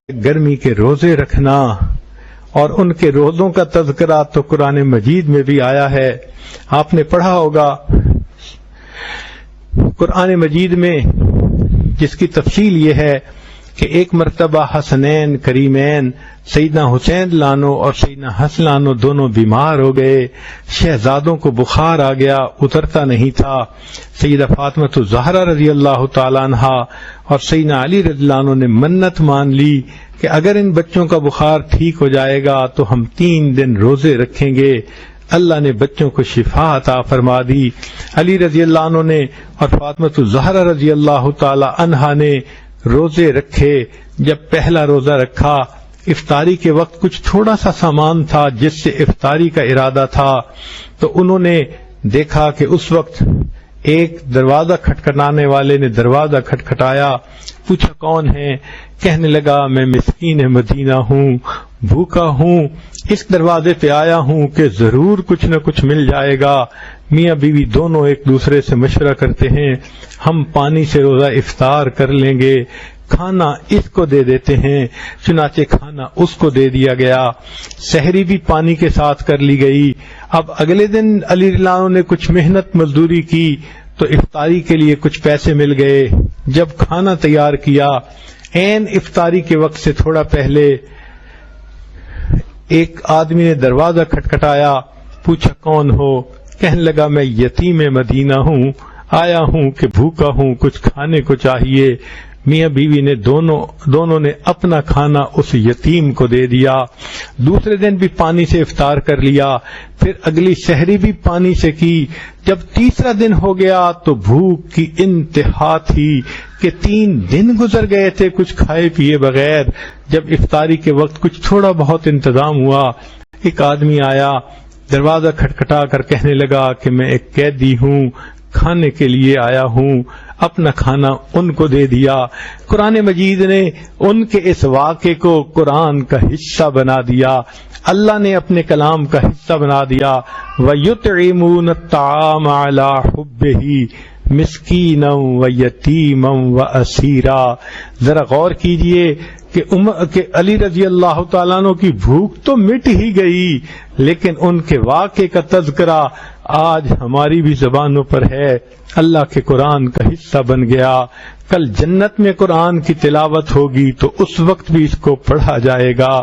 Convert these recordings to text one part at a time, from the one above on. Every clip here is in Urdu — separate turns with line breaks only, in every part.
گرمی کے روزے رکھنا اور ان کے روزوں کا تذکرہ تو قرآن مجید میں بھی آیا ہے. آپ نے پڑھا ہوگا قرآن مجید میں، جس کی تفصیل یہ ہے کہ ایک مرتبہ حسنین کریمین سیدنا حسین لانو اور سیدنا حسن لانو دونوں بیمار ہو گئے. شہزادوں کو بخار آ گیا، اترتا نہیں تھا. سیدہ فاطمہ الزہرا رضی اللہ تعالیٰ عنہا اور سیدنا علی رضی اللہ عنہ نے منت مان لی کہ اگر ان بچوں کا بخار ٹھیک ہو جائے گا تو ہم 3 دن روزے رکھیں گے. اللہ نے بچوں کو شفا عطا فرما دی. علی رضی اللہ عنہ نے اور فاطمہ الزہرا رضی اللہ تعالی عنہا نے روزے رکھے. جب پہلا روزہ رکھا، افطاری کے وقت کچھ تھوڑا سا سامان تھا جس سے افطاری کا ارادہ تھا، تو انہوں نے دیکھا کہ اس وقت ایک دروازہ کھٹکھٹانے والے نے دروازہ کھٹکھٹایا. پوچھا کون ہے؟ کہنے لگا میں مسکین مدینہ ہوں، بھوکا ہوں، اس دروازے پہ آیا ہوں کہ ضرور کچھ نہ کچھ مل جائے گا. میاں بیوی دونوں ایک دوسرے سے مشورہ کرتے ہیں، ہم پانی سے روزہ افطار کر لیں گے، کھانا اس کو دے دیتے ہیں. چنانچہ کھانا اس کو دے دیا گیا. سحری بھی پانی کے ساتھ کر لی گئی. اب اگلے دن علی رضی اللہ عنہ نے کچھ محنت مزدوری کی تو افطاری کے لیے کچھ پیسے مل گئے. جب کھانا تیار کیا، عین افطاری کے وقت سے تھوڑا پہلے ایک آدمی نے دروازہ کھٹکھٹایا. پوچھا کون ہو؟ کہنے لگا میں یتیم مدینہ ہوں، آیا ہوں کہ بھوکا ہوں، کچھ کھانے کو چاہیے. میاں بیوی نے دونوں نے اپنا کھانا اس یتیم کو دے دیا. دوسرے دن بھی پانی سے افطار کر لیا، پھر اگلی سحری بھی پانی سے کی. جب تیسرا دن ہو گیا تو بھوک کی انتہا تھی کہ 3 دن گزر گئے تھے کچھ کھائے پیے بغیر. جب افطاری کے وقت کچھ تھوڑا بہت انتظام ہوا، ایک آدمی آیا، دروازہ کھٹکھٹا کر کہنے لگا کہ میں ایک قیدی ہوں، کھانے کے لیے آیا ہوں. اپنا کھانا ان کو دے دیا. قرآن مجید نے ان کے اس واقعے کو قرآن کا حصہ بنا دیا. اللہ نے اپنے کلام کا حصہ بنا دیا. وَيُطْعِمُونَ الطَّعَامَ عَلَى حُبِّهِ مِسْكِينًا وَيَتِيمًا وَأَسِيرًا. ذرا غور کیجئے کہ علی رضی اللہ تعالیٰ عنہ کی بھوک تو مٹ ہی گئی، لیکن ان کے واقعے کا تذکرہ آج ہماری بھی زبانوں پر ہے. اللہ کے قرآن کا حصہ بن گیا. کل جنت میں قرآن کی تلاوت ہوگی تو اس وقت بھی اس کو پڑھا جائے گا.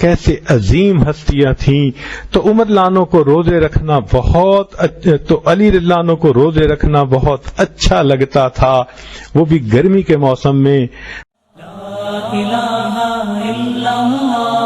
کیسے عظیم ہستیاں تھیں. تو عمر لانوں کو روزے رکھنا تو علی رضی اللہ عنہ کو روزے رکھنا بہت اچھا لگتا تھا، وہ بھی گرمی کے موسم میں. لا الہ الا اللہ